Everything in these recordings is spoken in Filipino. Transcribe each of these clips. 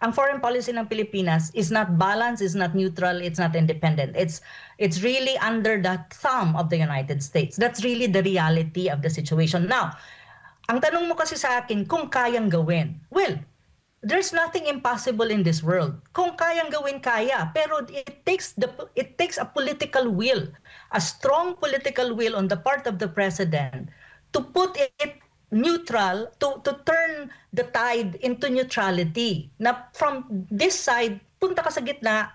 ang foreign policy ng Pilipinas is not balanced, is not neutral, it's not independent. It's really under the thumb of the United States. That's really the reality of the situation. Now, ang tanong mo kasi sa akin, kung kayang gawin. Well, there's nothing impossible in this world. Kung kayang gawin, kaya. Pero it takes a political will, a strong political will on the part of the president to put it neutral, to turn the tide into neutrality. Na from this side, punta ka sa gitna,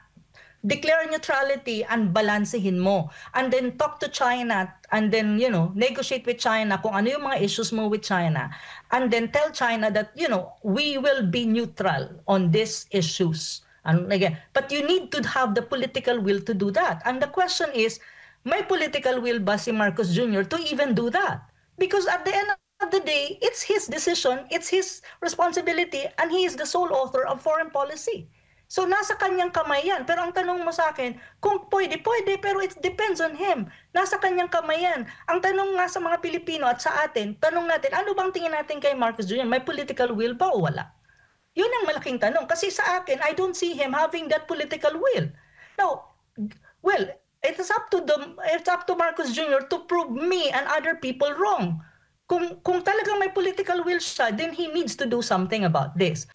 declare neutrality and balansehin mo. And then talk to China and then, negotiate with China kung ano yung mga issues mo with China. And then tell China that, we will be neutral on these issues. And again, but you need to have the political will to do that. And the question is, may political will ba si Marcos Jr. to even do that? Because at the end of the day, it's his decision, it's his responsibility, and he is the sole author of foreign policy. So nasa kanyang kamay yan. Pero ang tanong mo sa akin, kung pwede, pero it depends on him. Nasa kanyang kamay yan. Ang tanong nga sa mga Pilipino at sa atin, tanong natin, ano bang tingin natin kay Marcos Jr.? May political will ba o wala? Yun ang malaking tanong. Kasi sa akin, I don't see him having that political will. Now, well, it's up to Marcos Jr. to prove me and other people wrong. Kung talagang may political will siya, then he needs to do something about this.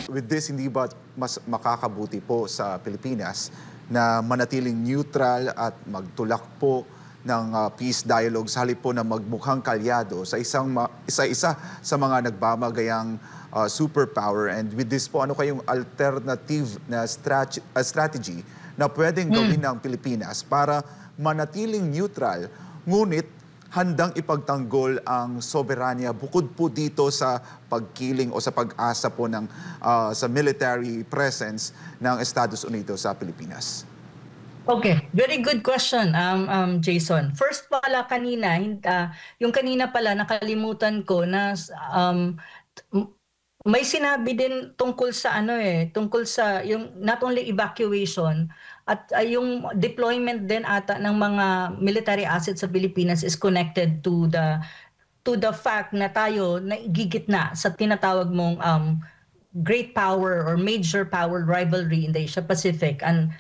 With this, hindi ba mas makakabuti po sa Pilipinas na manatiling neutral at magtulak po ng peace dialogue sa halip po na magmukhang kalyado sa isa-isa sa mga nagbamagayang superpower? And with this po, ano kayong alternative na strategy na pwedeng gawin ng Pilipinas para manatiling neutral, ngunit handang ipagtanggol ang soberanya bukod po dito sa pagkiling o sa pag-asa po ng sa military presence ng Estados Unidos sa Pilipinas? Okay, very good question, Jason. First pala kanina, yung kanina pala nakalimutan ko na may sinabi din tungkol sa tungkol sa yung not only evacuation at yung deployment din ata ng mga military assets sa Pilipinas is connected to the fact na tayo nagigitna sa tinatawag mong great power or major power rivalry in the Asia Pacific. Ang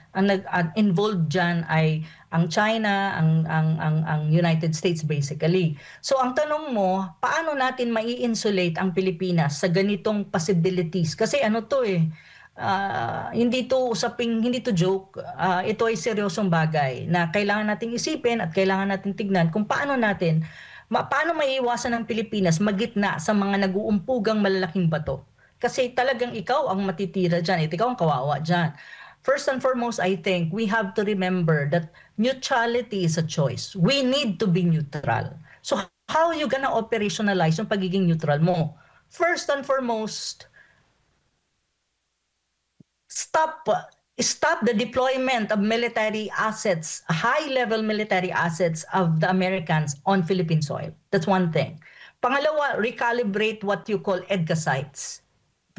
involved diyan ay ang China, ang United States basically. So ang tanong mo, paano natin mai-insulate ang Pilipinas sa ganitong possibilities? Kasi hindi to joke. Ito ay seryosong bagay na kailangan nating isipin at kailangan nating tignan kung paano maiiwasan ng Pilipinas magitna sa mga nag-uumpugang malalaking bato. Kasi talagang ikaw ang matitira dyan, ikaw ang kawawa dyan. First and foremost, I think we have to remember that neutrality is a choice. We need to be neutral. So how are you gonna operationalize yung pagiging neutral mo? First and foremost, stop the deployment of military assets, high-level military assets of the Americans on Philippine soil. That's one thing. Pangalawa, recalibrate what you call EDCA sites.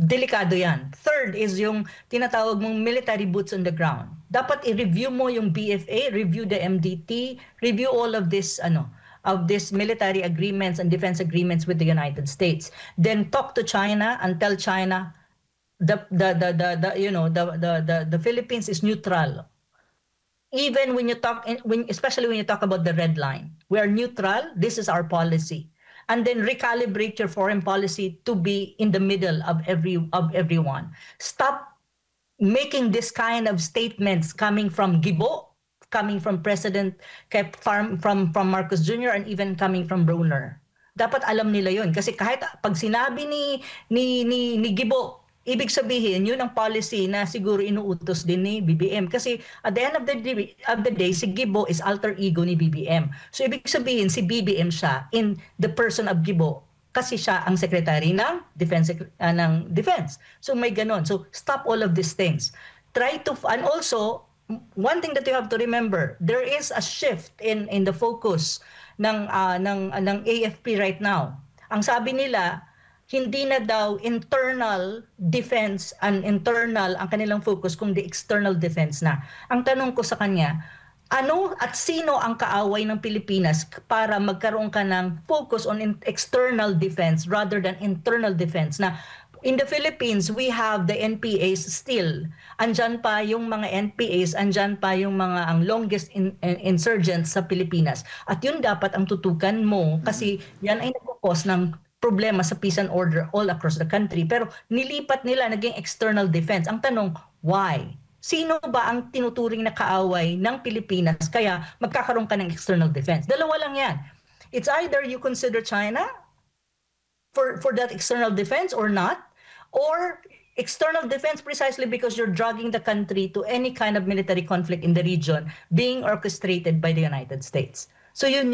Delikado yan. Third is yung tinatawag mong military boots on the ground. Dapat i-review mo yung BFA, review the MDT, review all of this of these military agreements and defense agreements with the United States. Then talk to China and tell China the Philippines is neutral. Even especially when you talk about the red line. We are neutral, this is our policy. And then recalibrate your foreign policy to be in the middle of everyone. Stop making this kind of statements coming from Gibo, coming from President, from Marcos Jr. and even coming from Brunner. Dapat alam nila yun. Kasi kahit pag sinabi ni Gibo, ibig sabihin, yun ang policy na siguro inuutos din ni BBM. Kasi at the end of the day, si Gibo is alter ego ni BBM. So ibig sabihin, si BBM siya in the person of Gibo kasi siya ang secretary ng defense. So may ganon. So stop all of these things. And also, one thing that you have to remember, there is a shift in the focus ng AFP right now. Ang sabi nila, hindi na daw internal defense and internal ang kanilang focus, kundi external defense na. Ang tanong ko sa kanya, ano at sino ang kaaway ng Pilipinas para magkaroon ka ng focus on external defense rather than internal defense. Na in the Philippines, we have the NPAs still. Andyan pa yung mga NPAs, andyan pa yung mga ang longest insurgents sa Pilipinas. At yun dapat ang tutukan mo kasi yan ay nagkukos ng problema sa peace and order all across the country. Pero nilipat nila, naging external defense. Ang tanong, why? Sino ba ang tinuturing na kaaway ng Pilipinas kaya magkakaroon ka ng external defense? Dalawa lang yan. It's either you consider China for that external defense or not, or external defense precisely because you're dragging the country to any kind of military conflict in the region being orchestrated by the United States. So yun.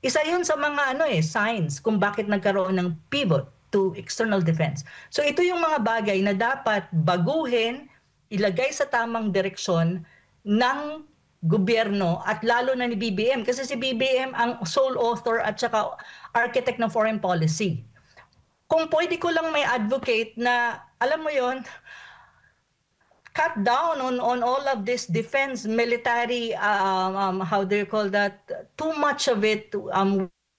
Isa yun sa mga signs kung bakit nagkaroon ng pivot to external defense. So ito yung mga bagay na dapat baguhin, ilagay sa tamang direksyon ng gobyerno at lalo na ni BBM. Kasi si BBM ang sole author at saka architect ng foreign policy. Kung pwede ko lang may advocate na, alam mo yon, cut down on all of this defense, military, how do you call that, too much of it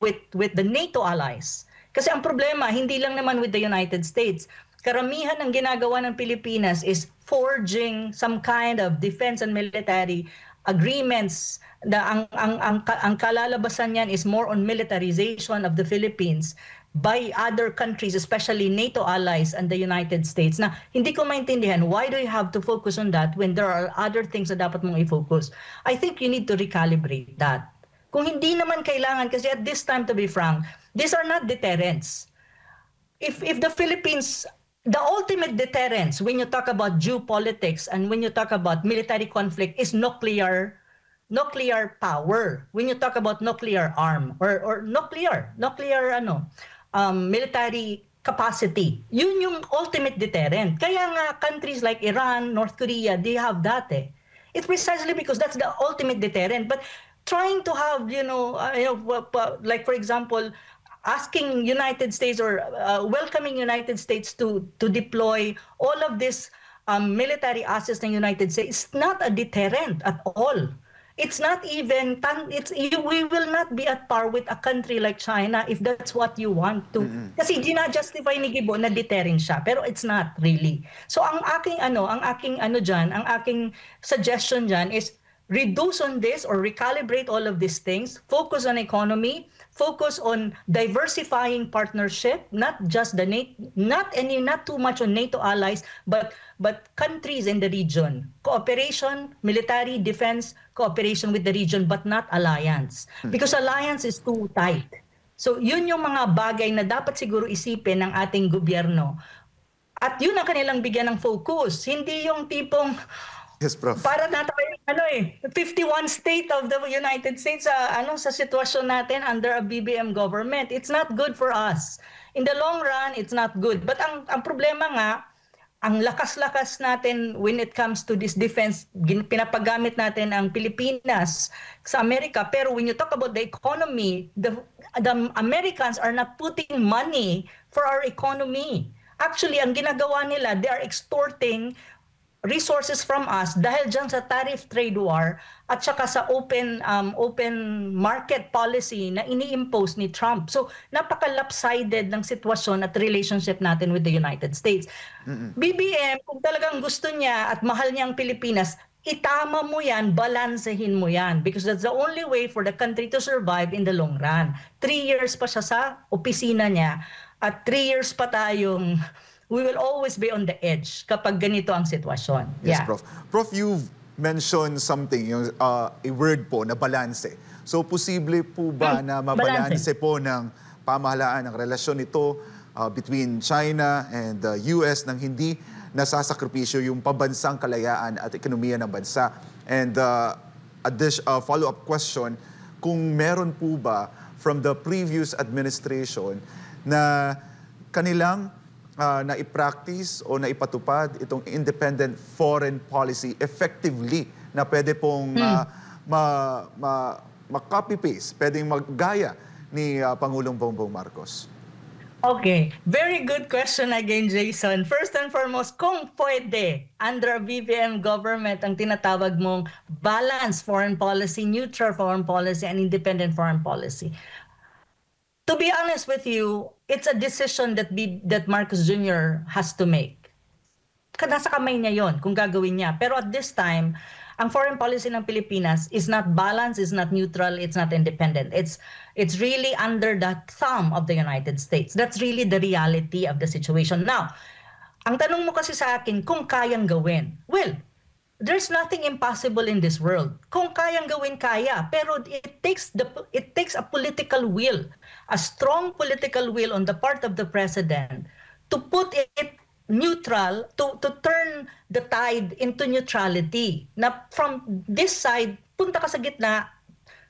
with the NATO allies. Kasi ang problema, hindi lang naman with the United States. Karamihan ng ginagawa ng Pilipinas is forging some kind of defense and military agreements. Ang kalalabasan niyan is more on militarization of the Philippines by other countries, especially NATO allies and the United States. Na hindi ko maintindihan, why do you have to focus on that when there are other things na dapat mong i-focus? I think you need to recalibrate that. Kung hindi naman kailangan, kasi at this time, to be frank, these are not deterrents. If the Philippines, the ultimate deterrence when you talk about geopolitics and when you talk about military conflict is nuclear power. When you talk about nuclear arm or nuclear military capacity, yun yung ultimate deterrent. Kaya nga countries like Iran, North Korea, they have that. It's precisely because that's the ultimate deterrent. But trying to have, like for example, asking United States or welcoming United States to deploy all of this military assets ng United States is not a deterrent at all. It's not even, we will not be at par with a country like China if that's what you want to. Kasi gina-justify ni Gibo na deterrent siya, pero it's not really. So ang aking suggestion dyan is reduce on this or recalibrate all of these things, focus on economy, focus on diversifying partnership, not just not too much on NATO allies, but countries in the region. Cooperation, military, defense, cooperation with the region, but not alliance. Because alliance is too tight. So yun yung mga bagay na dapat siguro isipin ng ating gobyerno. At yun ang kanilang bigyan ng focus. Hindi yung tipong, yes, Prof. Para na tayo 51 state of the United States sa sitwasyon natin under a BBM government. It's not good for us. In the long run, it's not good. But ang problema nga, ang lakas-lakas natin when it comes to this defense, pinapagamit natin ang Pilipinas sa Amerika. Pero when you talk about the economy, the Americans are not putting money for our economy. Actually, ang ginagawa nila, they are extorting resources from us dahil dyan sa tariff trade war at saka sa open market policy na ini-impose ni Trump. So napaka-lopsided ng sitwasyon at relationship natin with the United States. BBM, kung talagang gusto niya at mahal niya ang Pilipinas, itama mo yan, balansehin mo yan because that's the only way for the country to survive in the long run. 3 years pa siya sa opisina niya at 3 years pa tayong we will always be on the edge kapag ganito ang sitwasyon. Yes, Prof. Prof, you've mentioned something, a word po na balanse. So, posible po ba na mabalanse po ng pamahalaan ng relasyon nito between China and the US nang hindi nasasakripisyo yung pabansang kalayaan at ekonomiya ng bansa? And follow-up question, kung meron po ba from the previous administration na kanilang na i-practice o na ipatupad itong independent foreign policy effectively na pwede pong ma-copy-paste, pwedeng maggaya ni Pangulong Bongbong Marcos? Okay, very good question again, Jason. First and foremost, kung pwede, under a BBM government, ang tinatawag mong balanced foreign policy, neutral foreign policy, and independent foreign policy. To be honest with you, it's a decision that Marcos Jr. has to make. Nasa kamay niya yon kung gagawin niya. Pero at this time, ang foreign policy ng Pilipinas is not balanced, is not neutral, it's not independent. It's really under the thumb of the United States. That's really the reality of the situation. Now, ang tanong mo kasi sa akin, kung kayang gawin. Well, there's nothing impossible in this world. Kung kayang gawin, kaya. Pero it takes a political will, a strong political will on the part of the president to put it neutral, to turn the tide into neutrality. Na from this side, punta ka sa gitna,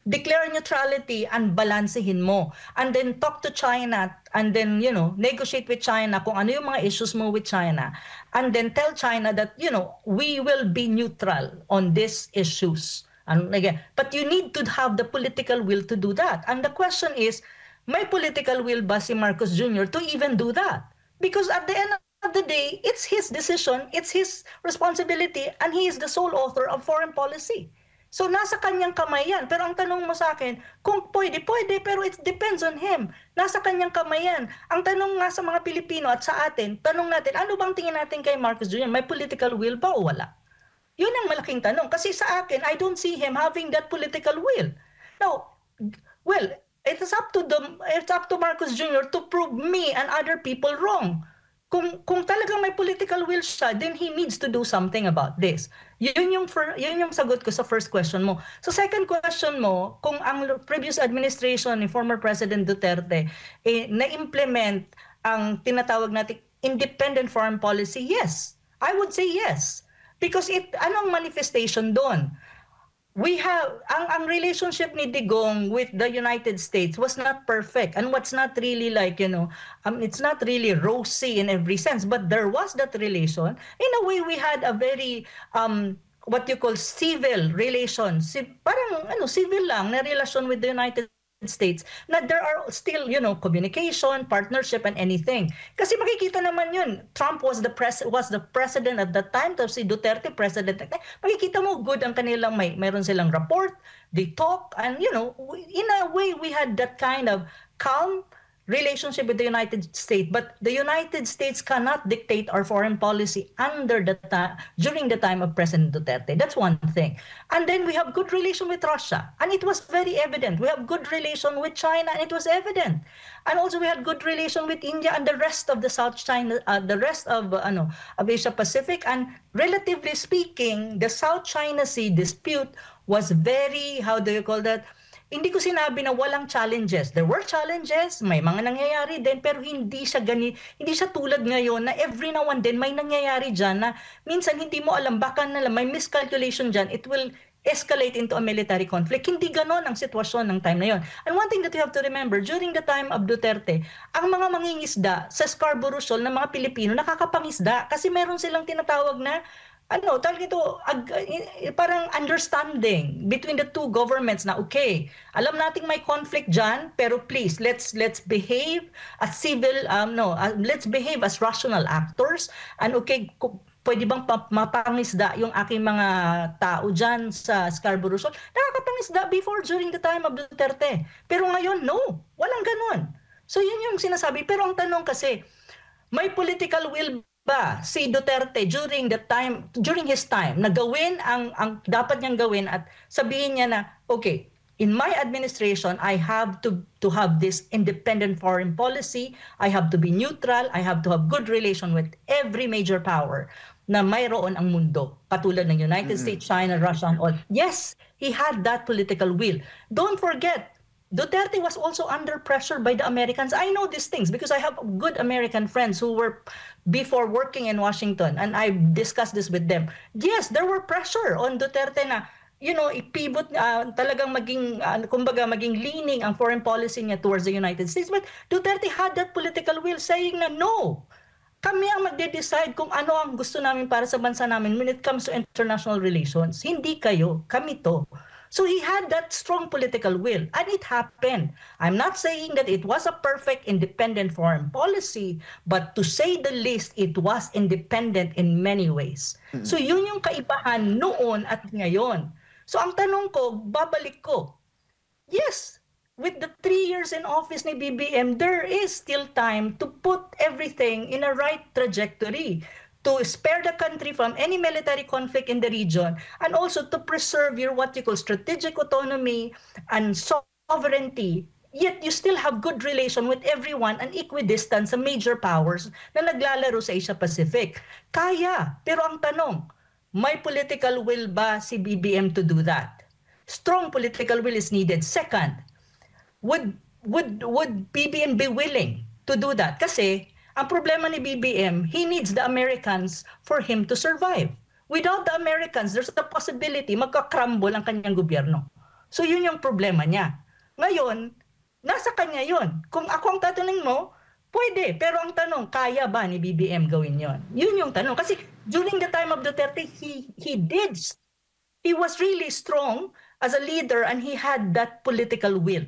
declare neutrality and balansehin mo. And then talk to China and then, negotiate with China kung ano yung mga issues mo with China. And then tell China that, we will be neutral on these issues. And again, but you need to have the political will to do that. And the question is, may political will ba si Marcos Jr. to even do that? Because at the end of the day, it's his decision, it's his responsibility, and he is the sole author of foreign policy. So nasa kanyang kamay yan. Pero ang tanong mo sa akin, kung pwede, pero it depends on him. Nasa kanyang kamay yan. Ang tanong nga sa mga Pilipino at sa atin, tanong natin, ano bang tingin natin kay Marcos Jr.? May political will ba o wala? Yun ang malaking tanong. Kasi sa akin, I don't see him having that political will. Now, well, it's up to Marcos Jr. to prove me and other people wrong. Kung talagang may political will siya, then he needs to do something about this. Yun yung sagot ko sa first question mo. So second question mo, kung ang previous administration ni former President Duterte na-implement ang tinatawag natin independent foreign policy, yes. I would say yes. Because anong manifestation doon? We have ang relationship ni Digong with the United States was not perfect, and what's not really it's not really rosy in every sense, but there was that relation. In a way, we had a very what you call civil relation, parang civil lang na relasyon with the United States, na there are still communication, partnership, and anything. Kasi makikita naman yun, Trump was the president at that time, tapos si Duterte president at that time. Makikita mo good ang kanilang mayroon silang rapport, they talk, and in a way we had that kind of calm relationship with the United States, but the United States cannot dictate our foreign policy during the time of President Duterte. That's one thing. And then we have good relation with Russia, and it was very evident. We have good relation with China, and it was evident. And also we had good relation with India and the rest of the South China, the rest of Asia Pacific. And relatively speaking, the South China Sea dispute was very, how do you call that? Hindi ko sinabi na walang challenges. There were challenges, may mga nangyayari din, pero hindi siya tulad ngayon na every now and then may nangyayari dyan na minsan hindi mo alam, baka may miscalculation dyan, it will escalate into a military conflict. Hindi ganon ang sitwasyon ng time na yon. And one thing that you have to remember, during the time of Duterte, ang mga mangingisda sa Scarborough Shoal ng mga Pilipino nakakapangisda kasi meron silang tinatawag na parang understanding between the two governments na okay, alam nating may conflict dyan, pero please, let's behave as let's behave as rational actors, and okay, pwede bang mapangisda yung aking mga tao dyan sa Scarborough Shoal? Nakakapangisda during the time of Duterte. Pero ngayon, no, walang ganon. So yun yung sinasabi. Pero ang tanong kasi, may political will ba si Duterte during his time na gawin ang dapat niyang gawin at sabihin niya na okay, in my administration I have to have this independent foreign policy, I have to be neutral, I have to have good relation with every major power na mayroon ang mundo katulad ng United States, China, Russia, and all. Yes, he had that political will. Don't forget, Duterte was also under pressure by the Americans. I know these things because I have good American friends who were before working in Washington, and I discussed this with them. Yes, there were pressure on Duterte na, ipivot, talagang maging leaning ang foreign policy niya towards the United States. But Duterte had that political will saying na no, kami ang magde-decide kung ano ang gusto namin para sa bansa namin when it comes to international relations. Hindi kayo, kami to. So he had that strong political will, and it happened. I'm not saying that it was a perfect independent foreign policy, but to say the least, it was independent in many ways. So yun yung kaibahan noon at ngayon. So ang tanong ko, babalik ko, yes, with the 3 years in office ni BBM, there is still time to put everything in a right trajectory, to spare the country from any military conflict in the region, and also to preserve your what you call strategic autonomy and sovereignty. Yet you still have good relation with everyone and equidistant sa major powers na naglalaro sa Asia-Pacific. Kaya, pero ang tanong, may political will ba si BBM to do that? Strong political will is needed. Second, would BBM be willing to do that? Kasi ang problema ni BBM, he needs the Americans for him to survive. Without the Americans, there's a possibility magka-crumble ang kanyang gobyerno. So yun yung problema niya. Ngayon, nasa kanya yun. Kung ako ang tatanungin mo, pwede. Pero ang tanong, kaya ba ni BBM gawin yon? Yun yung tanong. Kasi during the time of Duterte, he was really strong as a leader and he had that political will.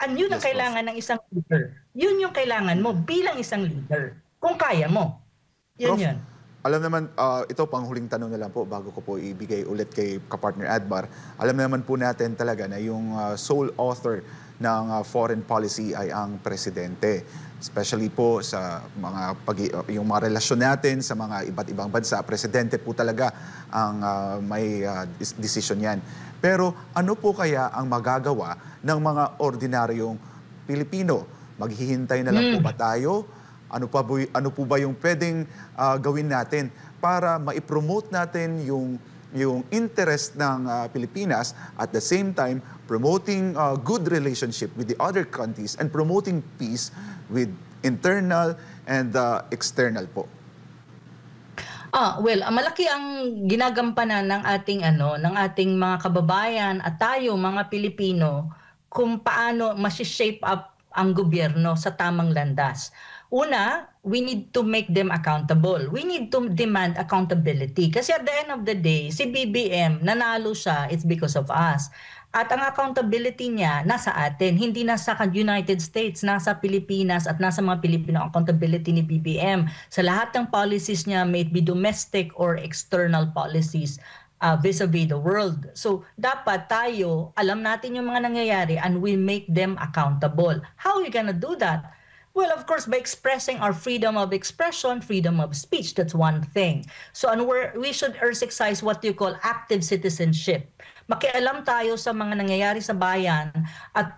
And yun ang kailangan ng isang leader. Yun yung kailangan mo bilang isang leader. Kung kaya mo. Yun Prof, yun. Alam naman, ito pang huling tanong na lang po bago ko po ibigay ulit kay kapartner Admar. Alam naman po natin talaga na yung sole author ng foreign policy ay ang presidente. Especially po sa yung mga relasyon natin sa mga iba't ibang bansa. Presidente po talaga ang may decision yan. Pero ano po kaya ang magagawa ng mga ordinaryong Pilipino? Maghihintay na lang po ba tayo? Ano po ba yung pwedeng gawin natin para maipromote natin yung interest ng Pilipinas at the same time promoting good relationship with the other countries and promoting peace with internal and external po? Well, malaki ang ginagampanan ng ating mga kababayan at tayo mga Pilipino kung paano ma-shape up ang gobyerno sa tamang landas. Una, we need to make them accountable. We need to demand accountability. Kasi at the end of the day, si BBM, nanalo siya, it's because of us. At ang accountability niya nasa atin, hindi nasa United States, nasa Pilipinas at nasa mga Pilipino ang accountability ni BBM sa lahat ng policies niya, may it be domestic or external policies vis-a-vis the world. So dapat tayo, alam natin yung mga nangyayari and we make them accountable. How are we gonna do that? Well, of course, by expressing our freedom of expression, freedom of speech, that's one thing. So we should exercise what you call active citizenship. Makialam tayo sa mga nangyayari sa bayan at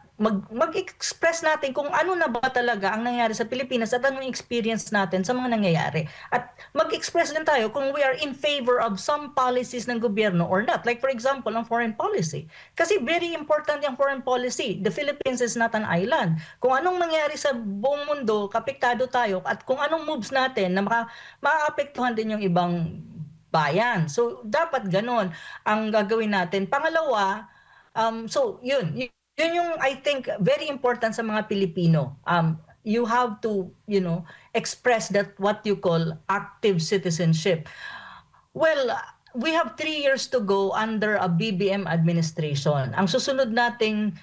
mag-express natin kung ano na ba talaga ang nangyayari sa Pilipinas at anong experience natin sa mga nangyayari. At mag-express din tayo kung we are in favor of some policies ng gobyerno or not. Like for example, ang foreign policy. Kasi very important yung foreign policy. The Philippines is not an island. Kung anong mangyayari sa buong mundo, kapiktado tayo at kung anong moves natin na makaapektuhan din yung ibang bayan. So, dapat ganon ang gagawin natin. Pangalawa, so yun yung I think very important sa mga Pilipino. You have to, express that what you call active citizenship. Well, we have 3 years to go under a BBM administration. Ang susunod nating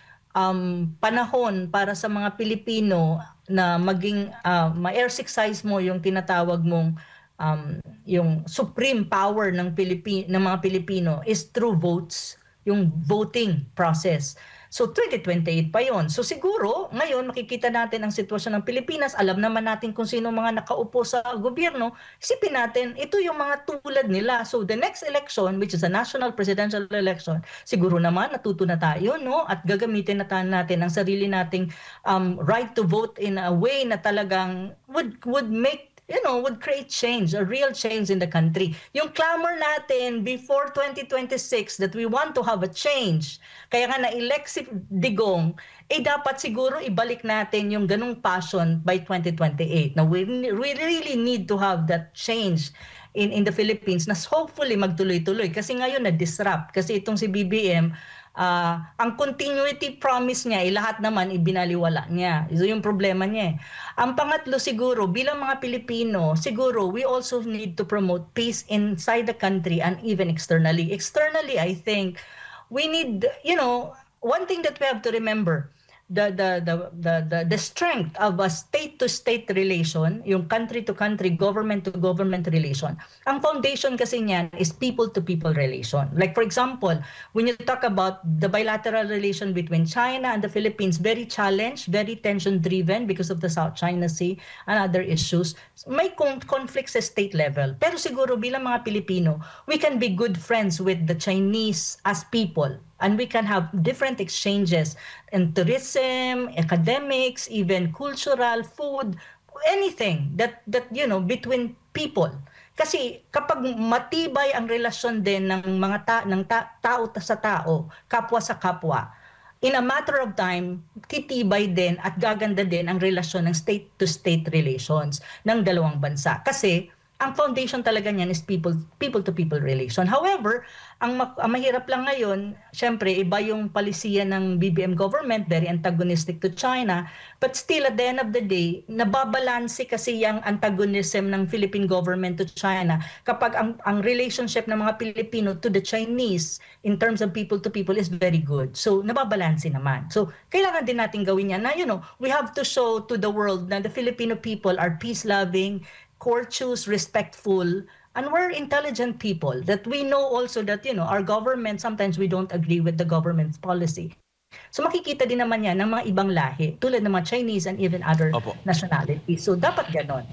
panahon para sa mga Pilipino na maging ma-exercise mo yung tinatawag mong yung supreme power ng mga Pilipino is through votes, yung voting process. So 2028 pa yon. So siguro ngayon makikita natin ang sitwasyon ng Pilipinas, alam naman natin kung sino mga nakaupo sa gobyerno, isipin natin ito yung mga tulad nila. So the next election, which is a national presidential election, siguro naman natuto na tayo, no? At gagamitin natin ang sarili nating right to vote in a way na talagang would make would create change, a real change in the country. Yung clamor natin before 2026 that we want to have a change, kaya nga na-elect si Digong, dapat siguro ibalik natin yung ganung passion by 2028. Now, we really need to have that change in the Philippines na hopefully magtuloy-tuloy. Kasi ngayon na-disrupt. Kasi itong si BBM, ang continuity promise niya, lahat naman ibinaliwala niya. Ito yung problema niya. Ang pangatlo siguro, bilang mga Pilipino, siguro we also need to promote peace inside the country and even externally. Externally, I think, we need, one thing that we have to remember, the strength of a state-to-state relation, yung country-to-country, government-to-government relation, ang foundation kasi niyan is people-to-people relation. Like for example, when you talk about the bilateral relation between China and the Philippines, very challenged, very tension-driven because of the South China Sea and other issues, may conflict sa state level. Pero siguro bilang mga Pilipino, we can be good friends with the Chinese as people. And we can have different exchanges in tourism, academics, even cultural, food, anything that between people. Kasi kapag matibay ang relasyon din ng mga tao sa tao, kapwa sa kapwa, in a matter of time, titibay din at gaganda din ang relasyon ng state-to-state relations ng dalawang bansa. Kasi ang foundation talaga niyan is people-to-people relation. However, ang mahirap lang ngayon, syempre, iba yung palisiya ng BBM government, very antagonistic to China, but still at the end of the day, nababalanse kasi yung antagonism ng Philippine government to China kapag ang relationship ng mga Pilipino to the Chinese in terms of people-to-people is very good. So, nababalanse naman. So, kailangan din natin gawin yan na, we have to show to the world na the Filipino people are peace-loving, courteous, respectful, and we're intelligent people, that we know also that, our government, sometimes we don't agree with the government's policy. So makikita din naman yan ng mga ibang lahi, tulad ng mga Chinese and even other nationalities. So dapat ganon.